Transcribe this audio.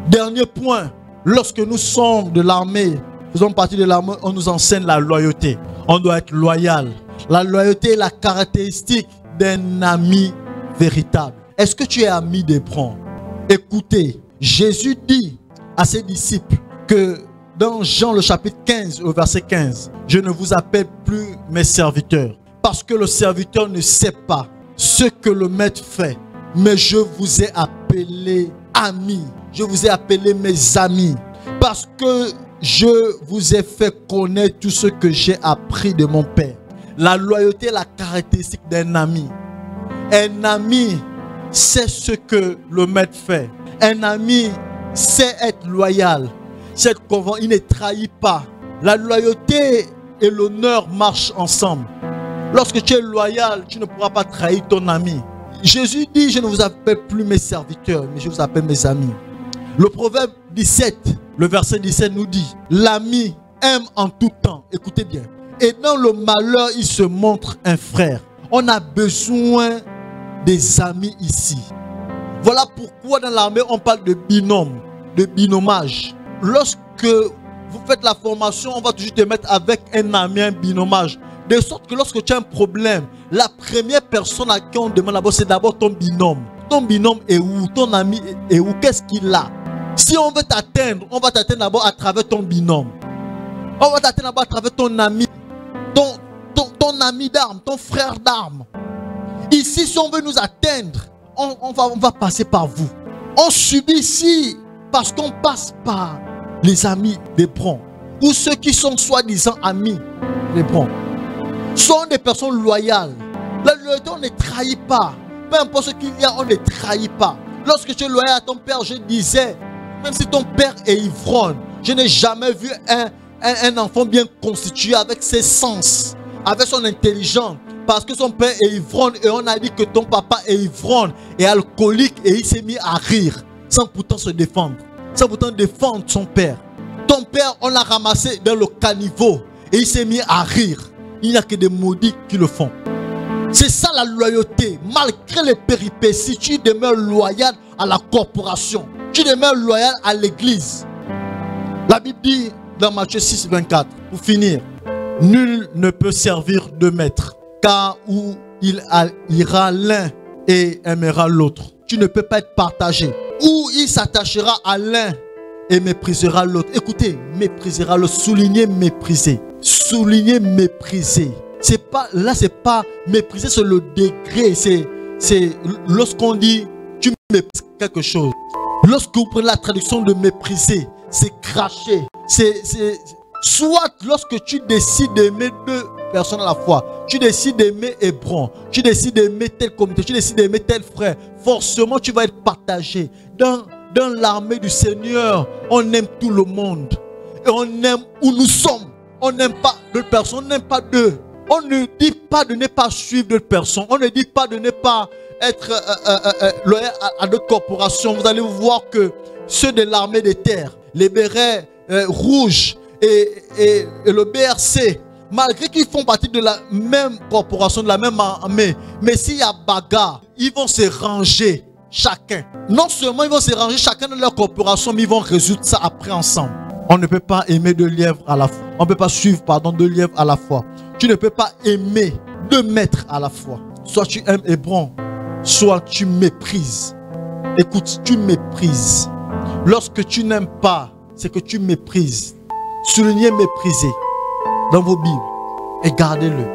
Dernier point, lorsque nous sommes de l'armée, faisons partie de l'armée, on nous enseigne la loyauté. On doit être loyal. La loyauté est la caractéristique d'un ami véritable. Est-ce que tu es ami d'Hébron? Écoutez, Jésus dit à ses disciples que dans Jean le chapitre 15, au verset 15, je ne vous appelle plus mes serviteurs, parce que le serviteur ne sait pas ce que le maître fait, mais je vous ai appelé amis, je vous ai appelé mes amis, parce que je vous ai fait connaître tout ce que j'ai appris de mon Père. La loyauté est la caractéristique d'un ami. Un ami sait ce que le maître fait. Un ami sait être loyal. Il ne trahit pas. La loyauté et l'honneur marchent ensemble. Lorsque tu es loyal, tu ne pourras pas trahir ton ami. Jésus dit, je ne vous appelle plus mes serviteurs, mais je vous appelle mes amis. Le proverbe 17, le verset 17 nous dit, l'ami aime en tout temps. Écoutez bien. Et dans le malheur, il se montre un frère. On a besoin des amis ici. Voilà pourquoi dans l'armée, on parle de binôme, de binomage. Lorsque vous faites la formation, on va toujours te mettre avec un ami, un binomage. De sorte que lorsque tu as un problème, la première personne à qui on demande d'abord, c'est d'abord ton binôme. Ton binôme est où? Ton ami est où? Qu'est-ce qu'il a? Si on veut t'atteindre, on va t'atteindre d'abord à travers ton binôme. On va t'atteindre d'abord à travers ton ami, ton ami d'armes, ton frère d'armes. Ici, si on veut nous atteindre, on va passer par vous. On subit ici parce qu'on passe par les amis d'Hébron, ou ceux qui sont soi-disant amis d'Hébron. Sont des personnes loyales. La loyauté, on ne trahit pas. Peu importe ce qu'il y a, on ne trahit pas. Lorsque tu es loyal à ton père, je disais, même si ton père est ivrogne, je n'ai jamais vu un enfant bien constitué avec ses sens, avec son intelligence, parce que son père est ivrogne et on a dit que ton papa est ivrogne et alcoolique et il s'est mis à rire sans pourtant se défendre, sans pourtant défendre son père. Ton père, on l'a ramassé dans le caniveau et il s'est mis à rire. Il n'y a que des maudits qui le font. C'est ça la loyauté. Malgré les péripéties, tu demeures loyal à la corporation. Tu demeures loyal à l'église. La Bible dit dans Matthieu 6, 24, pour finir, nul ne peut servir deux maîtres, car où il ira l'un et aimera l'autre. Tu ne peux pas être partagé. Ou il s'attachera à l'un et méprisera l'autre. Écoutez, méprisera l'autre. Souligner mépriser. Souligner mépriser. Là, c'est pas mépriser, c'est le degré. C'est lorsqu'on dit tu méprises quelque chose. Lorsque vous prenez la traduction de mépriser, c'est cracher. Soit lorsque tu décides d'aimer deux personnes à la fois, tu décides d'aimer Hébron, tu décides d'aimer telle communauté, tu décides d'aimer tel frère, forcément tu vas être partagé. Dans l'armée du Seigneur, on aime tout le monde. Et on aime où nous sommes. On n'aime pas d'autres personnes, on n'aime pas d'eux. On ne dit pas de ne pas suivre d'autres personnes. On ne dit pas de ne pas être loyal à d'autres corporations. Vous allez voir que ceux de l'armée des terres, les bérets rouges et le BRC, malgré qu'ils font partie de la même corporation, de la même armée, mais s'il y a bagarre, ils vont se ranger chacun. Non seulement ils vont se ranger chacun dans leur corporation, mais ils vont résoudre ça après ensemble. On ne peut pas aimer deux lièvres à la fois. On ne peut pas suivre, deux lièvres à la fois. Tu ne peux pas aimer deux maîtres à la fois. Soit tu aimes Hébron, soit tu méprises. Écoute, tu méprises. Lorsque tu n'aimes pas, c'est que tu méprises. Soulignez mépriser dans vos Bibles et gardez-le.